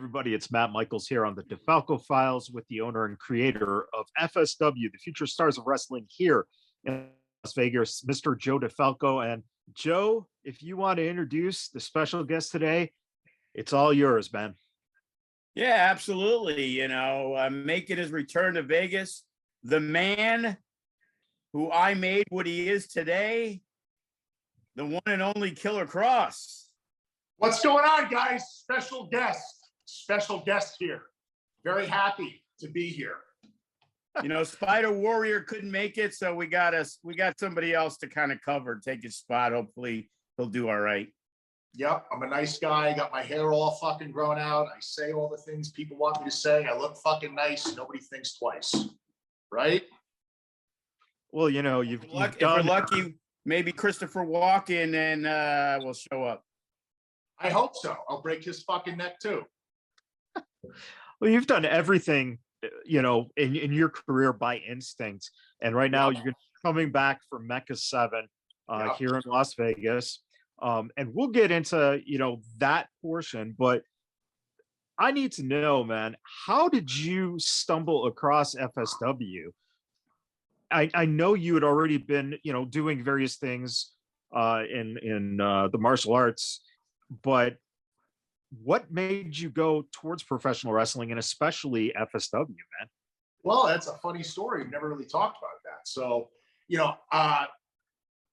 everybody, it's Matt Michaels here on the DeFalco Files with the owner and creator of FSW, the Future Stars of Wrestling here in Las Vegas, Mr. Joe DeFalco. And Joe, if you want to introduce the special guest today, it's all yours, man. Yeah, absolutely. Making his return to Vegas, the man who I made what he is today, the one and only Killer Kross. What's going on, guys? Special guest here. Very happy to be here. Spider Warrior couldn't make it, so we got somebody else to kind of cover, take his spot. Hopefully he'll do all right. Yep, I'm a nice guy. I got my hair all fucking grown out. I say all the things people want me to say. I look fucking nice. Nobody thinks twice, right? Well, you've done. If we're lucky, maybe Christopher Walken and will show up. I hope so. I'll break his fucking neck too. Well, you've done everything, in your career by instinct. And right now you're coming back for Mecca 7 here in Las Vegas. And we'll get into, that portion, but I need to know, man, how did you stumble across FSW? I know you had already been, doing various things in the martial arts, but what made you go towards professional wrestling and especially FSW, man? Well, that's a funny story. We've never really talked about that. So,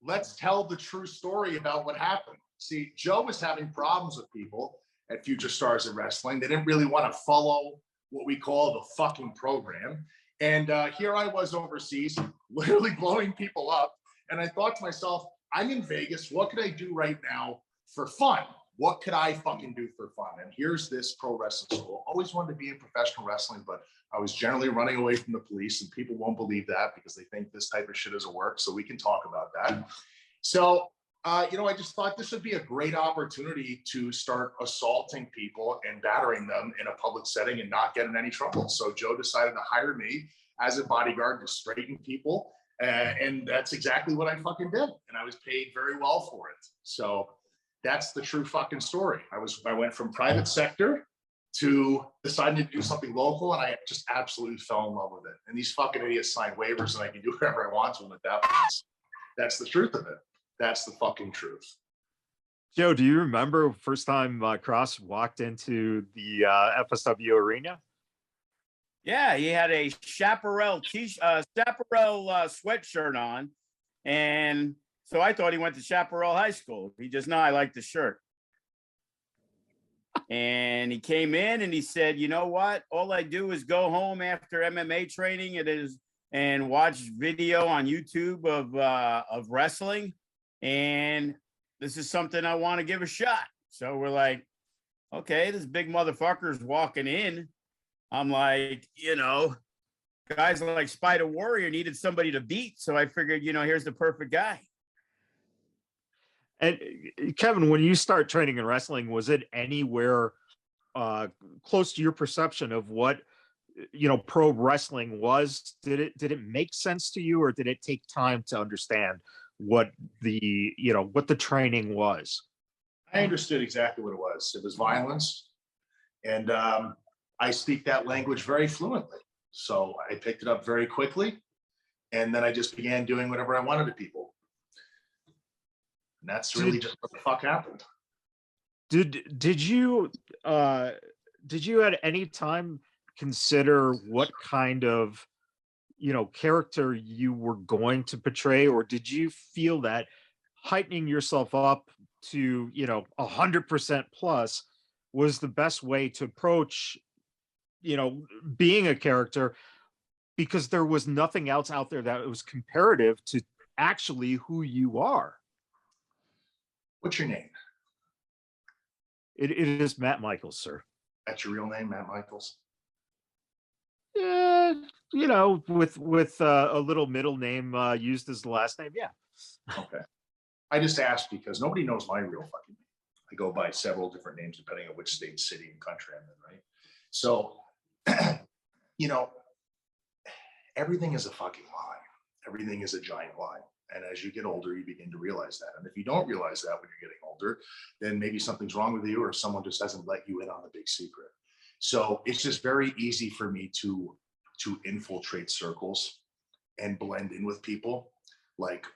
let's tell the true story about what happened. See, Joe was having problems with people at Future Stars of Wrestling. They didn't really want to follow what we call the fucking program. And here I was overseas, literally blowing people up. And I thought to myself, I'm in Vegas. What could I do right now for fun? What could I fucking do for fun? And here's this pro wrestling school. Always wanted to be in professional wrestling, but I was generally running away from the police, and people won't believe that because they think this type of shit doesn't work. So we can talk about that. So, I just thought this would be a great opportunity to start assaulting people and battering them in a public setting and not get in any trouble. So Joe decided to hire me as a bodyguard to straighten people. And that's exactly what I fucking did. And I was paid very well for it. So that's the true fucking story. I went from private sector to deciding to do something local, and I just absolutely fell in love with it. And these fucking idiots sign waivers, and I can do whatever I want to them at that point. That's the truth of it. That's the fucking truth. Joe, do you remember first time Kross walked into the FSW arena? Yeah, he had a Chaparral sweatshirt on, and so I thought he went to Chaparral High School. He just, no, I like the shirt. And he came in and he said, you know what? All I do is go home after MMA training and watch video on YouTube of wrestling. And this is something I want to give a shot. So we're like, okay, this big motherfucker's walking in. I'm like, guys like Spider Warrior needed somebody to beat. So I figured, here's the perfect guy. And Kevin, when you start training in wrestling, was it anywhere close to your perception of what, pro wrestling was? Did it make sense to you, or did it take time to understand what the training was? I understood exactly what it was. It was violence. And I speak that language very fluently. So I picked it up very quickly. And then I just began doing whatever I wanted to people. And that's really just what the fuck happened. Did you at any time consider what kind of character you were going to portray, or did you feel that heightening yourself up to 100% plus was the best way to approach being a character, because there was nothing else out there that was comparative to actually who you are? What's your name? It is Matt Michaels, sir. That's your real name, Matt Michaels? Yeah, with a little middle name used as the last name. Yeah. Okay. I just asked because nobody knows my real fucking name. I go by several different names depending on which state, city, and country I'm in, right? So, everything is a fucking lie. Everything is a giant lie. And as you get older, you begin to realize that. And if you don't realize that when you're getting older, then maybe something's wrong with you, or someone just hasn't let you in on the big secret. So it's just very easy for me to infiltrate circles and blend in with people. Like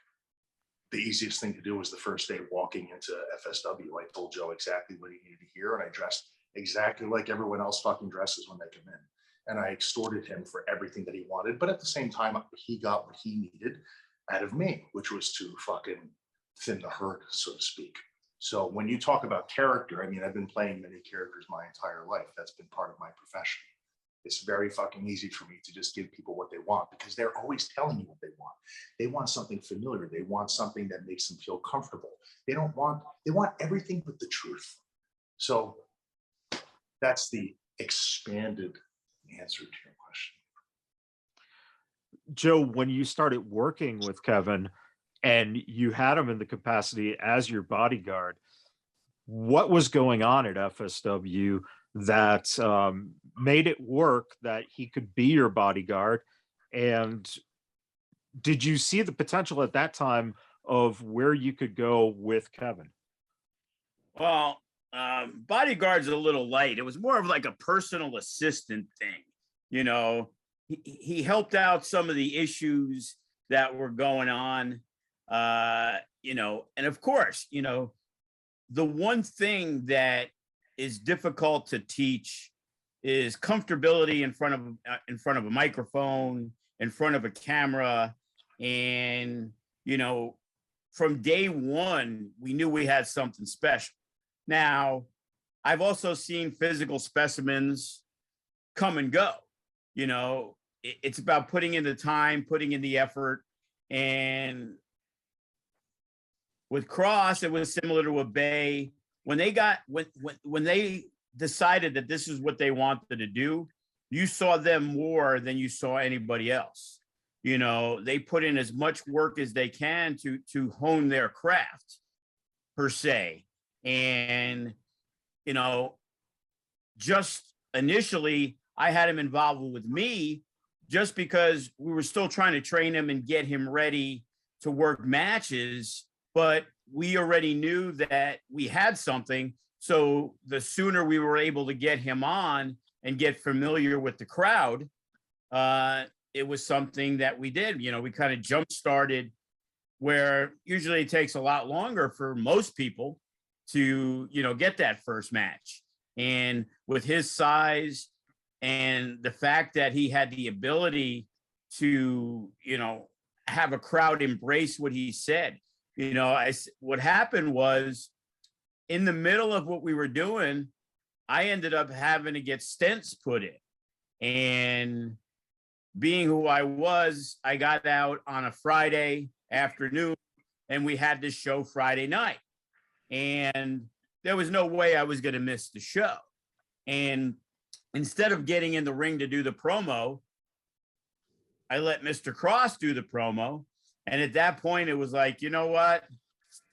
the easiest thing to do was the first day walking into FSW. I told Joe exactly what he needed to hear, and I dressed exactly like everyone else fucking dresses when they come in. And I extorted him for everything that he wanted. But at the same time, he got what he needed out of me, which was to fucking thin the herd, so to speak. So when you talk about character, I mean, I've been playing many characters my entire life. That's been part of my profession. It's very fucking easy for me to just give people what they want because they're always telling you what they want. They want something familiar. They want something that makes them feel comfortable. They want everything but the truth. So that's the expanded answer to your question. Joe, when you started working with Kevin and you had him in the capacity as your bodyguard, what was going on at FSW that made it work that he could be your bodyguard? And did you see the potential at that time of where you could go with Kevin? Well, bodyguard's a little light. It was more of like a personal assistant thing. You know, he helped out some of the issues that were going on, you know, and of course, you know, the one thing that is difficult to teach is comfortability in front of a microphone, in front of a camera. And, you know, from day one, we knew we had something special. Now, I've also seen physical specimens come and go. You know, it's about putting in the time, putting in the effort. And with Kross, it was similar to a Bay. When they decided that this is what they wanted to do, you saw them more than you saw anybody else. You know, they put in as much work as they can to hone their craft, per se. And, you know, just initially, I had him involved with me just because we were still trying to train him and get him ready to work matches. But we already knew that we had something. So the sooner we were able to get him on and get familiar with the crowd, it was something that we did. You know, we kind of jump started where usually it takes a lot longer for most people to, you know, get that first match. And with his size and the fact that he had the ability to, you know, have a crowd embrace what he said, you know, what happened was in the middle of what we were doing, I ended up having to get stents put in. And being who I was, I got out on a Friday afternoon and we had this show Friday night. And there was no way I was going to miss the show. And instead of getting in the ring to do the promo, I let Mr. Kross do the promo. And at that point, it was like, you know what?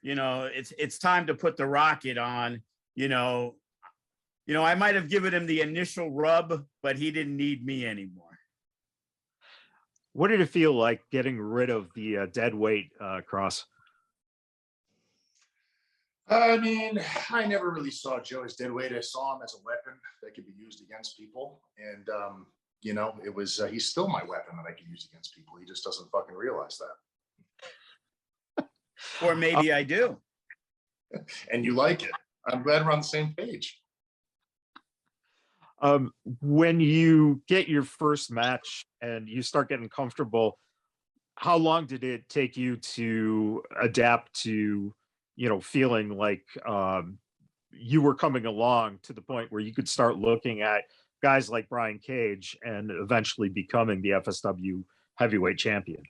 You know, it's time to put the rocket on. You know, I might have given him the initial rub, but he didn't need me anymore. What did it feel like getting rid of the dead weight, Kross? I mean, I never really saw Joe as dead weight. I saw him as a weapon that could be used against people. And, you know, it was, he's still my weapon that I can use against people. He just doesn't fucking realize that. Or maybe I do. And you like it. I'm glad we're on the same page. When you get your first match and you start getting comfortable, how long did it take you to adapt to, you know, feeling like you were coming along to the point where you could start looking at guys like Brian Cage and eventually becoming the FSW heavyweight champion?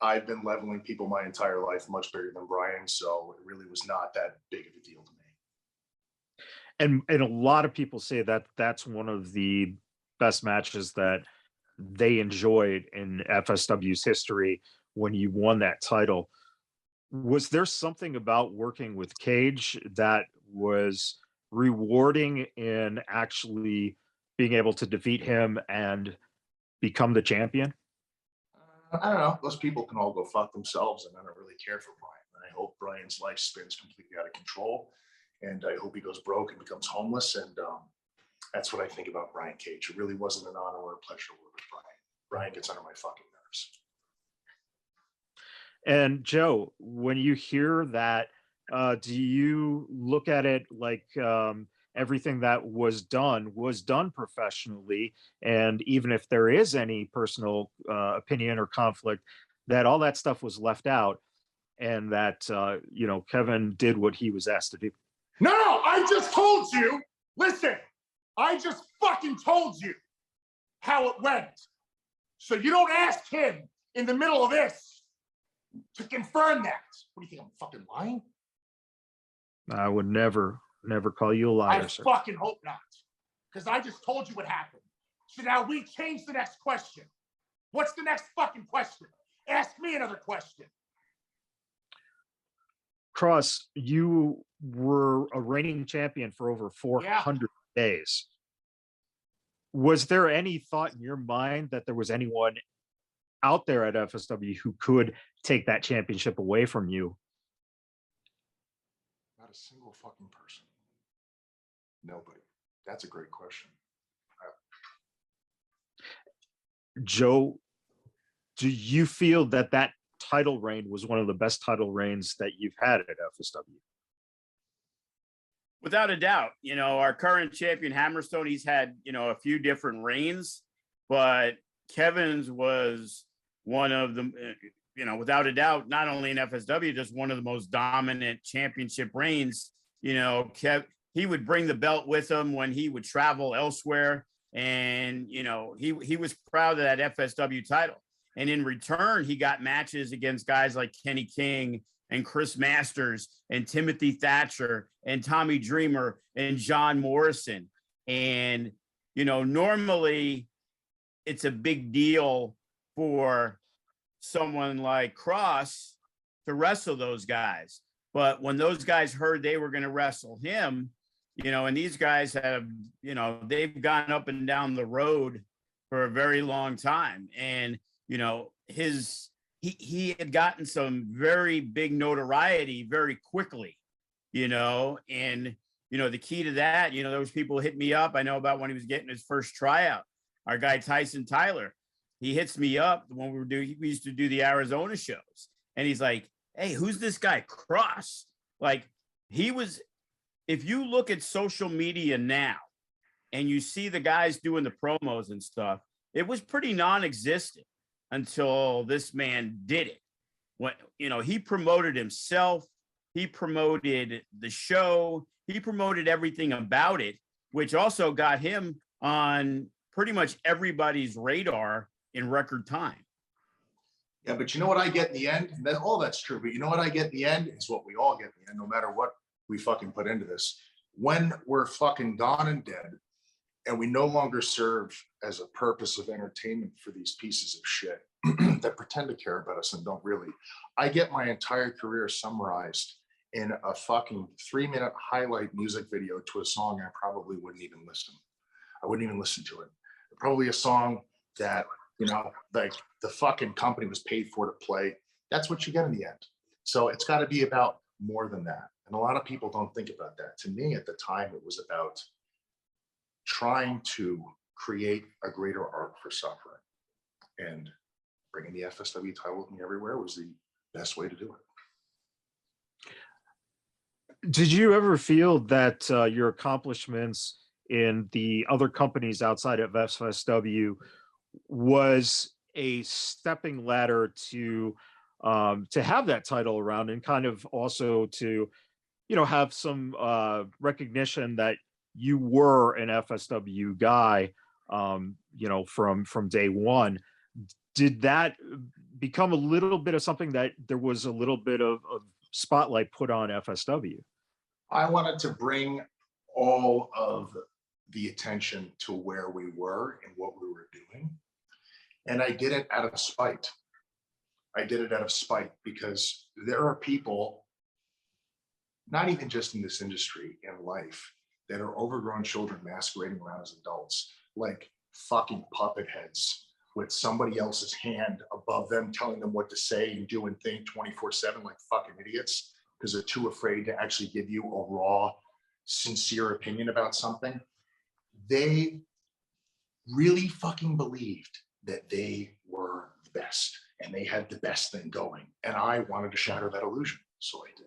I've been leveling people my entire life, much bigger than Brian, so it really was not that big of a deal to me. And a lot of people say that that's one of the best matches that they enjoyed in FSW's history when you won that title. Was there something about working with Cage that was rewarding in actually being able to defeat him and become the champion? I don't know. Those people can all go fuck themselves, and I don't really care for Brian. And I hope Brian's life spins completely out of control, and I hope he goes broke and becomes homeless. And That's what I think about Brian Cage. It really wasn't an honor or a pleasure to work with Brian. Brian gets under my fucking nerves. And Joe, when you hear that, do you look at it like everything that was done professionally, and even if there is any personal opinion or conflict, that all that stuff was left out, and that Kevin did what he was asked to do? No, I just told you. Listen, I just fucking told you how it went. So you don't ask him in the middle of this to confirm that. What do you think, I'm fucking lying? I would never call you a liar, I sir. fucking hope not. Because I just told you what happened. So now we change the next question. What's the next fucking question? Ask me another question. Kross, you were a reigning champion for over 400 days. Was there any thought in your mind that there was anyone out there at FSW who could take that championship away from you? Not a single fucking person. Nobody. That's a great question. Joe, do you feel that title reign was one of the best title reigns that you've had at FSW? Without a doubt. Our current champion, Hammerstone, he's had, a few different reigns, but Kevin's was one of them, without a doubt, not only in FSW, just one of the most dominant championship reigns. He would bring the belt with him when he would travel elsewhere. And, he was proud of that FSW title. And in return, he got matches against guys like Kenny King and Chris Masters and Timothy Thatcher and Tommy Dreamer and John Morrison. And, normally it's a big deal for someone like Kross to wrestle those guys. But when those guys heard they were going to wrestle him, and these guys have, they've gone up and down the road for a very long time. And, he had gotten some very big notoriety very quickly, and, the key to that, there was people hit me up. I know about when he was getting his first tryout, our guy, Tyson Tyler, he hits me up when we used to do the Arizona shows. And he's like, hey, who's this guy Kross? Like, if you look at social media now and you see the guys doing the promos and stuff, it was pretty non-existent until this man did it. When, he promoted himself, he promoted the show, he promoted everything about it, which also got him on pretty much everybody's radar in record time. Yeah, but you know what I get in the end? All that's true, but you know what I get in the end is what we all get in the end, no matter what we fucking put into this. When we're fucking gone and dead, and we no longer serve as a purpose of entertainment for these pieces of shit that pretend to care about us and don't really. I get my entire career summarized in a fucking 3-minute highlight music video to a song I probably wouldn't even listen. I wouldn't even listen to it. Probably a song that, like the fucking company was paid for to play. That's what you get in the end. So it's got to be about more than that. And a lot of people don't think about that. To me, at the time, it was about trying to create a greater arc for suffering, and bringing the FSW title with me everywhere was the best way to do it. Did you ever feel that your accomplishments in the other companies outside of FSW was a stepping ladder to have that title around, and kind of also to, have some recognition that you were an FSW guy, from day one? Did that become a little bit of something that there was a little bit of spotlight put on FSW? I wanted to bring all of the attention to where we were and what we were doing. And I did it out of spite. I did it out of spite because there are people, not even just in this industry, in life, that are overgrown children masquerading around as adults, like fucking puppet heads with somebody else's hand above them, telling them what to say and do and think 24/7 like fucking idiots, because they're too afraid to actually give you a raw, sincere opinion about something. they really fucking believed that they were the best and they had the best thing going. And I wanted to shatter that illusion. So I did.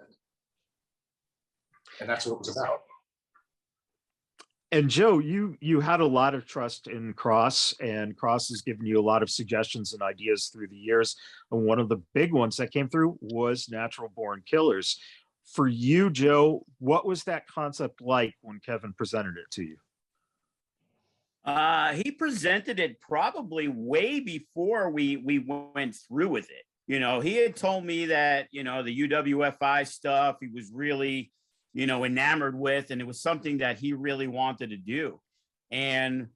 And that's what it was about. And Joe, you had a lot of trust in Kross, and Kross has given you a lot of suggestions and ideas through the years. And one of the big ones that came through was Natural Born Killers. For you, Joe, what was that concept like when Kevin presented it to you? He presented it probably way before we went through with it. You know, he had told me that, you know, the UWFI stuff, he was really, you know, enamored with, and it was something that he really wanted to do. And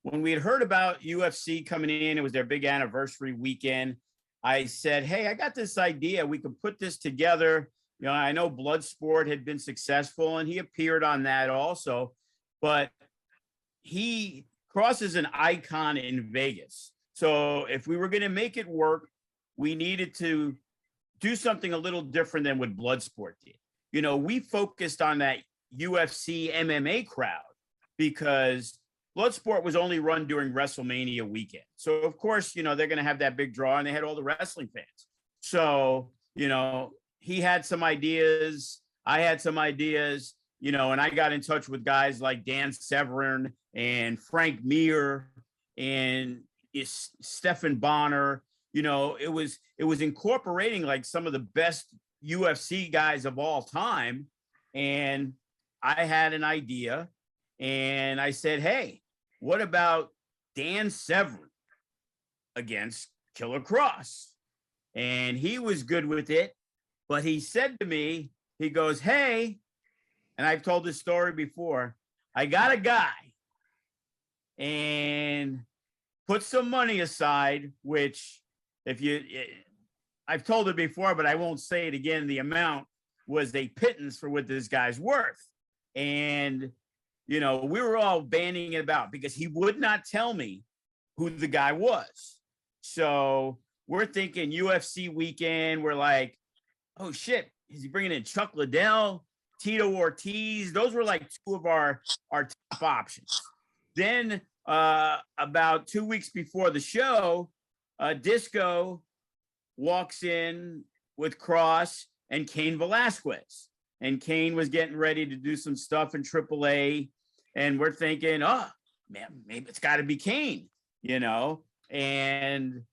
when we had heard about UFC coming in, it was their big anniversary weekend. I said, hey, I got this idea. We could put this together. You know, I know Bloodsport had been successful and he appeared on that also, but Kross is an icon in Vegas. So if we were going to make it work, we needed to do something a little different than what Bloodsport did. You know, we focused on that UFC MMA crowd because Bloodsport was only run during WrestleMania weekend. So, of course, you know, they're going to have that big draw and they had all the wrestling fans. So, you know, he had some ideas. I had some ideas, you know, and I got in touch with guys like Dan Severn and Frank Mir and Stephan Bonner. You know, it was incorporating like some of the best UFC guys of all time. And I had an idea and I said, hey, what about Dan Severn against Killer Kross? And he was good with it, but he said to me, he goes, hey, and I've told this story before, I got a guy and put some money aside, which I've told it before, but I won't say it again. The amount was a pittance for what this guy's worth. And, you know, we were all banding it about because he would not tell me who the guy was. So we're thinking UFC weekend. We're like, oh shit, is he bringing in Chuck Liddell, Tito Ortiz? Those were like two of our top options. Then about 2 weeks before the show, Disco walks in with Kross and Cain Velasquez. And Cain was getting ready to do some stuff in AAA. And we're thinking, oh, man, maybe it's got to be Cain, you know? And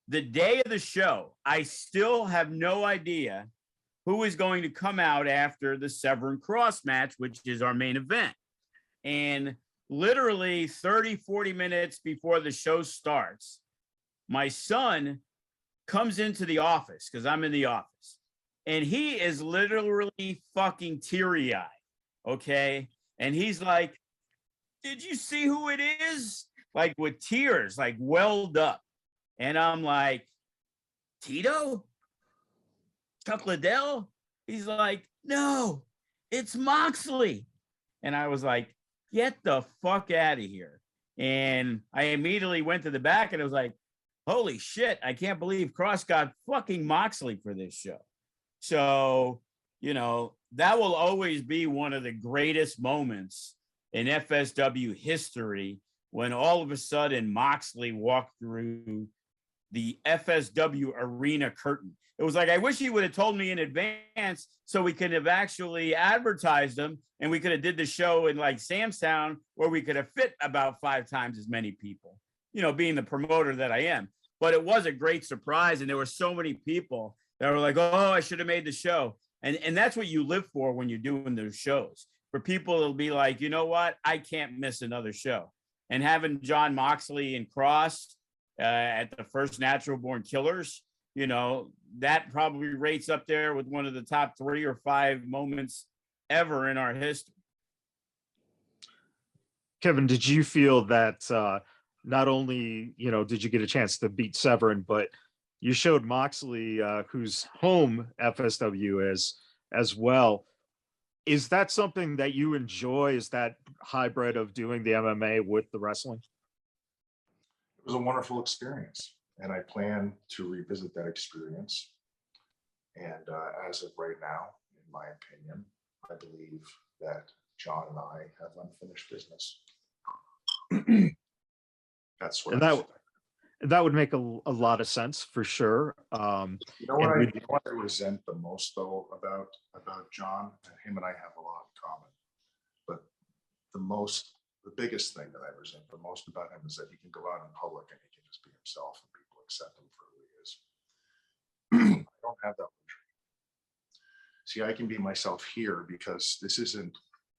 the day of the show, I still have no idea who is going to come out after the Severn Kross match, which is our main event. And literally 30, 40 minutes before the show starts, my son comes into the office because I'm in the office and he is literally fucking teary-eyed. Okay. And he's like, did you see who it is? Like with tears, like welled up. And I'm like, Tito? Chuck Liddell? He's like, no, it's Moxley. And I was like, get the fuck out of here. And I immediately went to the back and I was like, holy shit, I can't believe Kross got fucking Moxley for this show. So, you know, that will always be one of the greatest moments in FSW history when all of a sudden Moxley walked through the FSW arena curtain. It was like, I wish he would have told me in advance so we could have actually advertised them and we could have did the show in like Samstown where we could have fit about 5 times as many people, you know, being the promoter that I am. But it was a great surprise. And there were so many people that were like, oh, I should have made the show. And that's what you live for when you're doing those shows. For people to be like, you know what? I can't miss another show. And having Jon Moxley and Kross at the first Natural Born Killers, you know, that probably rates up there with one of the top 3 or 5 moments ever in our history. Kevin, did you feel that not only, you know, did you get a chance to beat Severn, but you showed Moxley, whose home FSW is as well. Is that something that you enjoy? Is that hybrid of doing the MMA with the wrestling? It was a wonderful experience, and I plan to revisit that experience. And as of right now, in my opinion, I believe that Jon and I have unfinished business. That's what And that would make a lot of sense for sure. You know what I resent the most though about John, and him and I have a lot in common. But the biggest thing that I resent the most about him is that he can go out in public and he can just be himself and people accept him for who he is. I don't have that luxury. See, I can be myself here because this isn't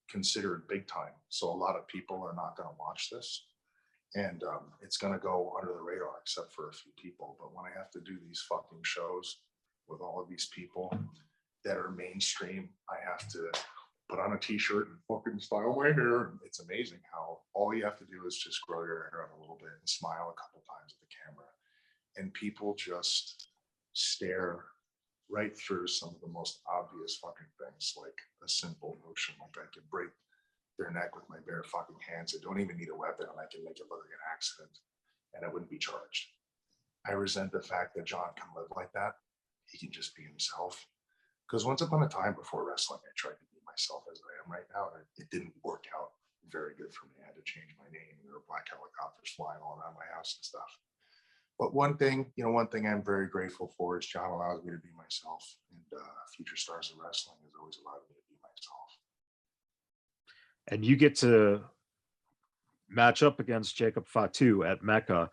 considered big time. So a lot of people are not going to watch this. And it's going to go under the radar except for a few people. But when I have to do these fucking shows with all of these people that are mainstream, I have to put on a t-shirt and fucking style my hair. It's amazing how all you have to do is just grow your hair out a little bit and smile a couple times at the camera. And people just stare right through some of the most obvious fucking things, like a simple motion, like I could break their neck with my bare fucking hands. I don't even need a weapon and I can make it look like an accident and I wouldn't be charged. I resent the fact that John can live like that. He can just be himself. Because once upon a time before wrestling, I tried to be myself as I am right now, and it didn't work out very good for me. I had to change my name. There were black helicopters flying all around my house and stuff. But one thing I'm very grateful for is John allows me to be myself, and Future Stars of Wrestling has always allowed me to be myself. And you get to match up against Jacob Fatu at Mecca.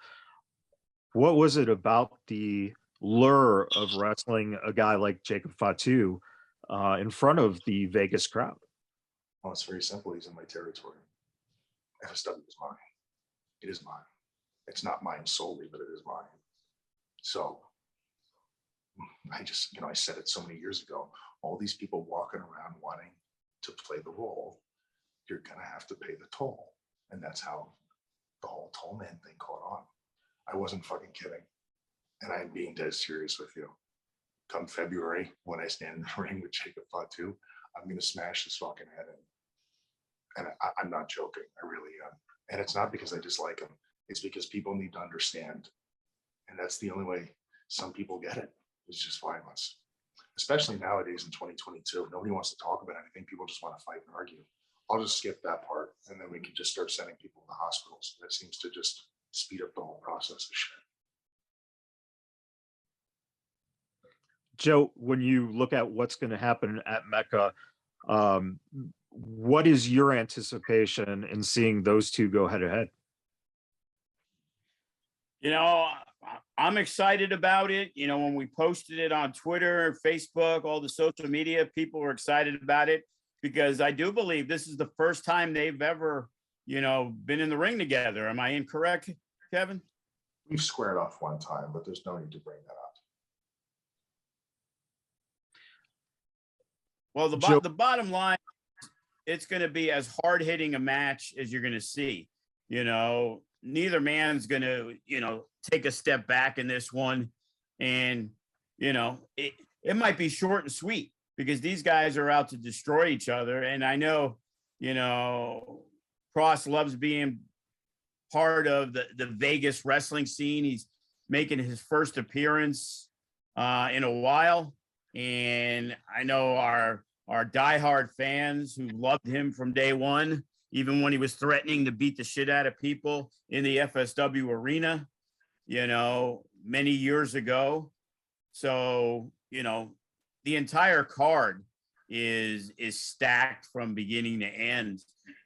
What was it about the lure of wrestling a guy like Jacob Fatu in front of the Vegas crowd? Well, it's very simple. He's in my territory. FSW is mine. It is mine. It's not mine solely, but it is mine. So I just, I said it so many years ago, all these people walking around wanting to play the role, you're going to have to pay the toll. And that's how the whole toll man thing caught on. I wasn't fucking kidding. And I'm being dead serious with you. Come February, when I stand in the ring with Jacob Fatu, I'm going to smash his fucking head in. And I'm not joking. I really am. And it's not because I dislike him. It's because people need to understand. And that's the only way some people get it, is just violence. Especially nowadays in 2022. Nobody wants to talk about anything. People just want to fight and argue. I'll just skip that part. And then we can just start sending people to hospitals. That seems to just speed up the whole process of shit. Joe, when you look at what's going to happen at Mecca, what is your anticipation in seeing those two go head to head? I'm excited about it. When we posted it on Twitter, Facebook, all the social media, people were excited about it because I do believe this is the first time they've ever, been in the ring together. Am I incorrect, Kevin? We've squared off one time, but there's no need to bring that up. Well, the bottom line, it's going to be as hard-hitting a match as you're going to see. Neither man's going to, take a step back in this one. And, it might be short and sweet because these guys are out to destroy each other. And I know, Kross loves being part of the Vegas wrestling scene. He's making his first appearance in a while. And I know our diehard fans who loved him from day one, even when he was threatening to beat the shit out of people in the FSW arena, many years ago. So, the entire card is stacked from beginning to end.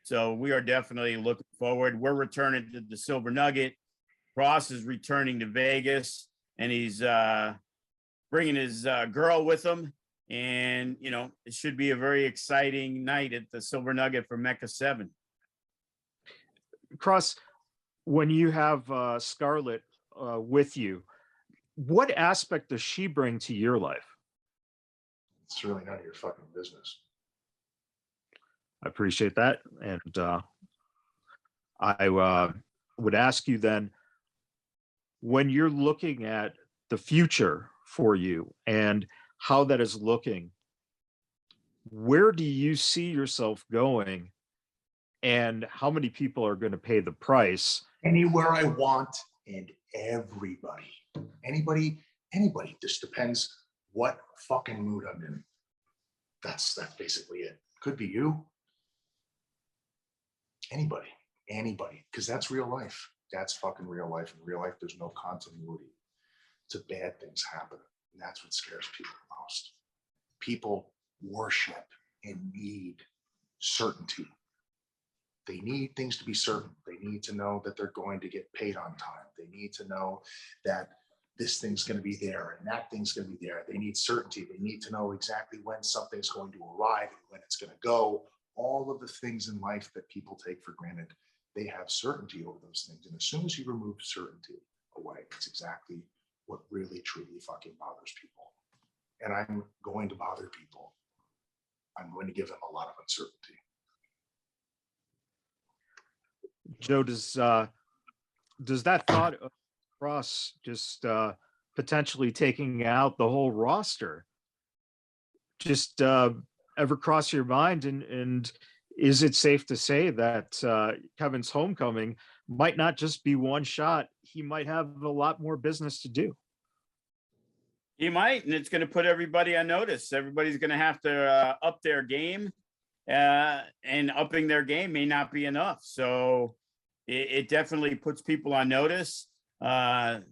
So we are definitely looking forward. We're returning to the Silver Nugget. Kross is returning to Vegas, and he's bringing his girl with him. And, it should be a very exciting night at the Silver Nugget for Mecca 7. Kross, when you have Scarlett with you, what aspect does she bring to your life? It's really none of your fucking business. I appreciate that. And I would ask you then, when you're looking at the future for you and how that is looking, where do you see yourself going and how many people are going to pay the price? Anywhere I want and everybody. Anybody. Just depends what fucking mood I'm in. That's basically it. Could be you. Anybody. anybody, because that's real life. That's fucking real life. In real life, there's no continuity. To bad things happen. And that's what scares people the most. People worship and need certainty. They need things to be certain. They need to know that they're going to get paid on time. They need to know that this thing's going to be there and that thing's going to be there. They need certainty. They need to know exactly when something's going to arrive and when it's going to go. All of the things in life that people take for granted, they have certainty over those things. And as soon as you remove certainty away, it's exactly what really truly fucking bothers people. And I'm going to bother people. I'm going to give them a lot of uncertainty. Joe, does that thought of Kross just potentially taking out the whole roster just ever cross your mind? And is it safe to say that Kevin's homecoming might not just be one shot? He might have a lot more business to do. He might, and it's going to put everybody on notice. Everybody's going to have to up their game, and upping their game may not be enough. So it definitely puts people on notice.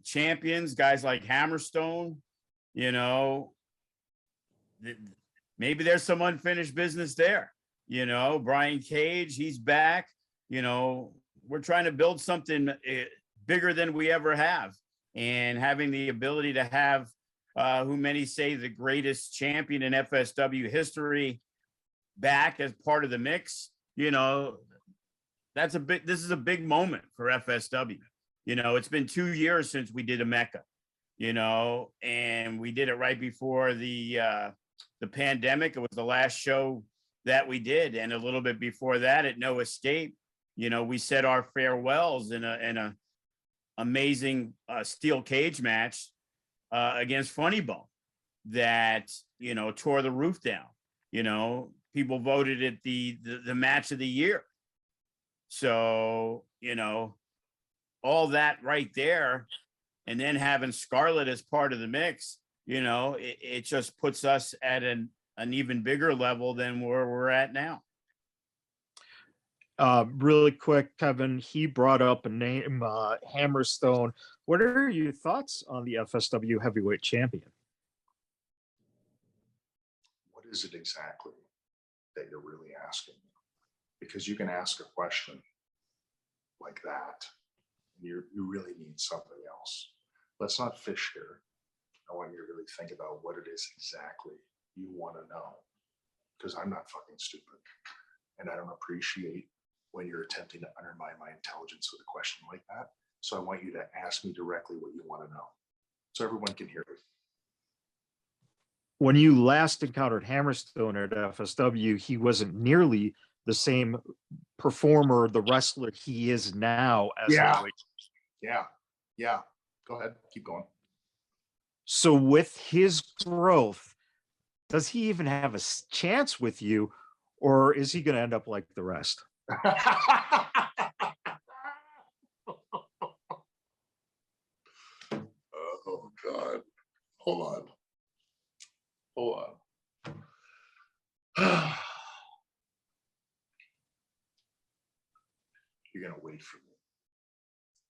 Champions, guys like Hammerstone, you know, maybe there's some unfinished business there. You know, Brian Cage, he's back. You know, we're trying to build something bigger than we ever have, and having the ability to have who many say the greatest champion in FSW history back as part of the mix, you know, this is a big moment for FSW. You know, it's been 2 years since we did a Mecca, you know, and we did it right before the pandemic. It was the last show that we did. And a little bit before that at No Escape, you know, we said our farewells in a amazing steel cage match against Funny Bone that, you know, tore the roof down. You know, people voted it the match of the year. So, you know, all that right there, and then having Scarlett as part of the mix, you know, it just puts us at an even bigger level than where we're at now. Really quick, Kevin, he brought up a name, Hammerstone. What are your thoughts on the FSW heavyweight champion? What is it exactly that you're really asking? Because you can ask a question like that, and you really mean something else. Let's not fish here. I want you to really think about what it is exactly you want to know, because I'm not fucking stupid, and I don't appreciate when you're attempting to undermine my intelligence with a question like that. So I want you to ask me directly what you want to know, so everyone can hear it. When you last encountered Hammerstone at FSW, he wasn't nearly the same performer, the wrestler he is now. As Yeah. Go ahead, keep going. So with his growth, does he even have a chance with you, or is he going to end up like the rest? Oh God! Hold on. You're gonna wait for me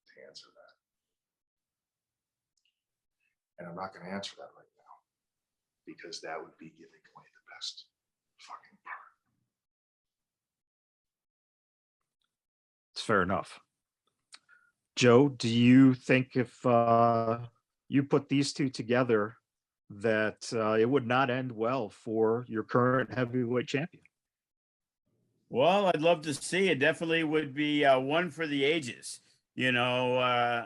to answer that, and I'm not gonna answer that right now because that would be giving away the best fucking part. It's fair enough. Joe, do you think if you put these two together that it would not end well for your current heavyweight champion? Well, I'd love to see it. Definitely would be one for the ages. You know,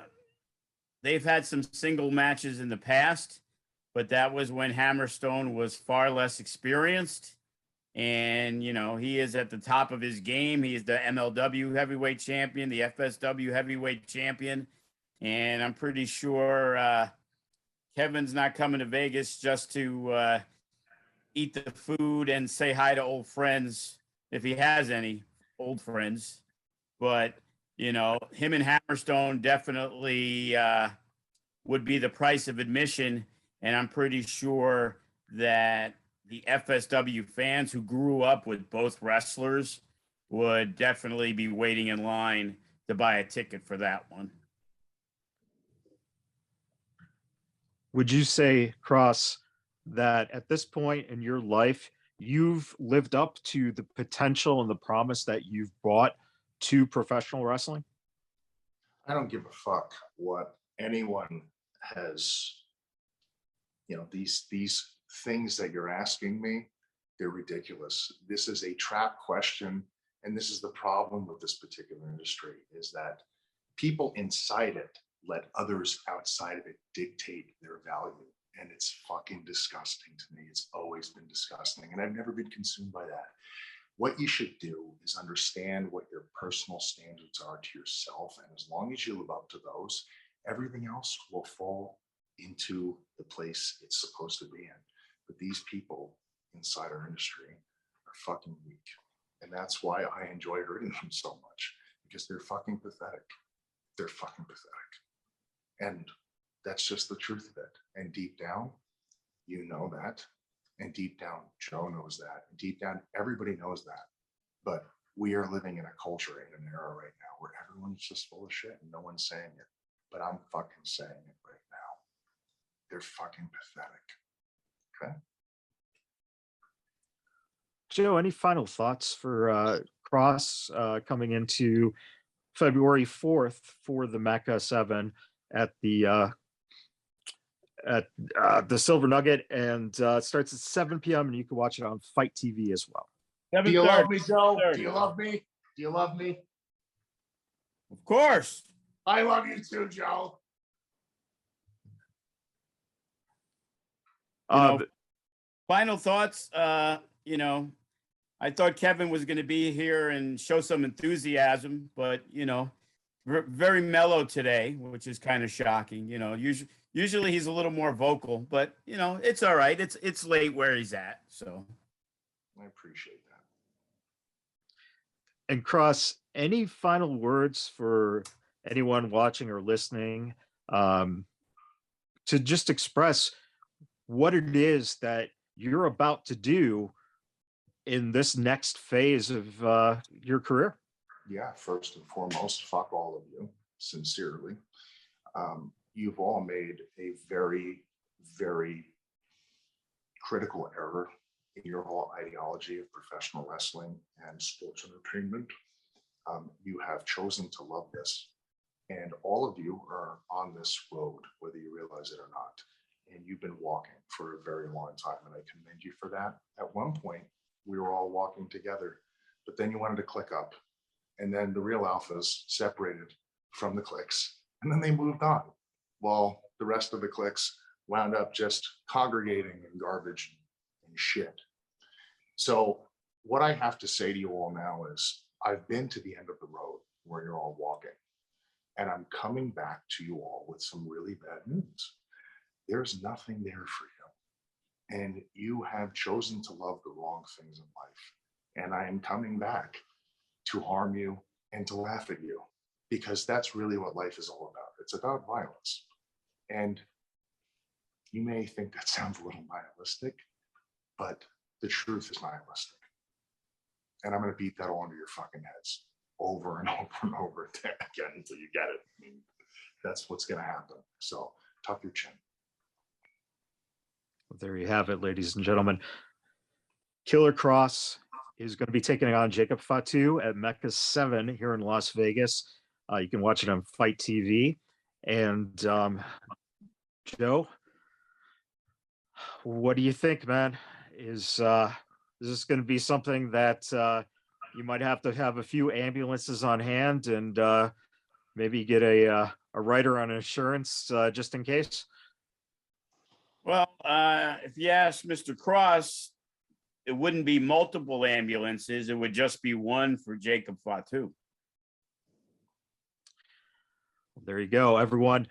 they've had some single matches in the past, but that was when Hammerstone was far less experienced. And, you know, he is at the top of his game. He is the MLW heavyweight champion, the FSW heavyweight champion. And I'm pretty sure Kevin's not coming to Vegas just to eat the food and say hi to old friends, if he has any old friends. But, you know, him and Hammerstone definitely would be the price of admission. And I'm pretty sure that the FSW fans who grew up with both wrestlers would definitely be waiting in line to buy a ticket for that one. Would you say, Kross, that at this point in your life, you've lived up to the potential and the promise that you've brought to professional wrestling? I don't give a fuck what anyone has, these things that you're asking me, they're ridiculous. This is a trap question. And this is the problem with this particular industry, is that people inside it let others outside of it dictate their value. And it's fucking disgusting to me. It's always been disgusting. And I've never been consumed by that. What you should do is understand what your personal standards are to yourself. And as long as you live up to those, everything else will fall into the place it's supposed to be in. But these people inside our industry are fucking weak. And that's why I enjoy hurting them so much, because they're fucking pathetic. They're fucking pathetic. And that's just the truth of it. And deep down, you know that. And deep down, Joe knows that. And deep down, everybody knows that. But we are living in a culture, in an era right now where everyone's just full of shit and no one's saying it. But I'm fucking saying it right now. They're fucking pathetic. Okay? Joe, any final thoughts for Kross coming into February 4th for the Mecca 7 at the Silver Nugget, and it starts at 7 p.m. and you can watch it on Fight TV as well. Do you love me, Joe? Do you love me? Do you love me? Of course. I love you too, Joe. Final thoughts. I thought Kevin was going to be here and show some enthusiasm, but very mellow today, which is kind of shocking. Usually he's a little more vocal, but it's all right. It's late where he's at, so I appreciate that. And Kross, any final words for anyone watching or listening to just express what it is that you're about to do in this next phase of your career? Yeah, first and foremost, fuck all of you, sincerely. You've all made a very, very critical error in your whole ideology of professional wrestling and sports entertainment. You have chosen to love this, and all of you are on this road, whether you realize it or not. And you've been walking for a very long time, and I commend you for that. At one point, we were all walking together, but then you wanted to click up, and then the real alphas separated from the cliques, and then they moved on. Well, the rest of the cliques wound up just congregating in garbage and shit. So what I have to say to you all now is, I've been to the end of the road where you're all walking, and I'm coming back to you all with some really bad news. There's nothing there for you. And you have chosen to love the wrong things in life. And I am coming back to harm you and to laugh at you, because that's really what life is all about. It's about violence. And you may think that sounds a little nihilistic, but the truth is nihilistic. And I'm going to beat that all into your fucking heads over and over and over again until you get it. I mean, that's what's going to happen. So tuck your chin. There you have it, ladies and gentlemen. Killer Kross is going to be taking on Jacob Fatu at Mecca 7 here in Las Vegas. You can watch it on Fight TV. And Joe, what do you think, man? Is this going to be something that you might have to have a few ambulances on hand and maybe get a rider on insurance just in case? Well, if you ask Mr. Kross, it wouldn't be multiple ambulances. It would just be one for Jacob Fatu. There you go, everyone.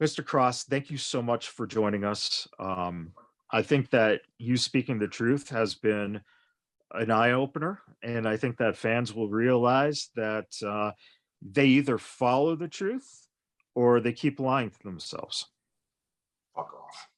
Mr. Kross, thank you so much for joining us. I think that you speaking the truth has been an eye-opener, and I think that fans will realize that they either follow the truth or they keep lying to themselves. Fuck off.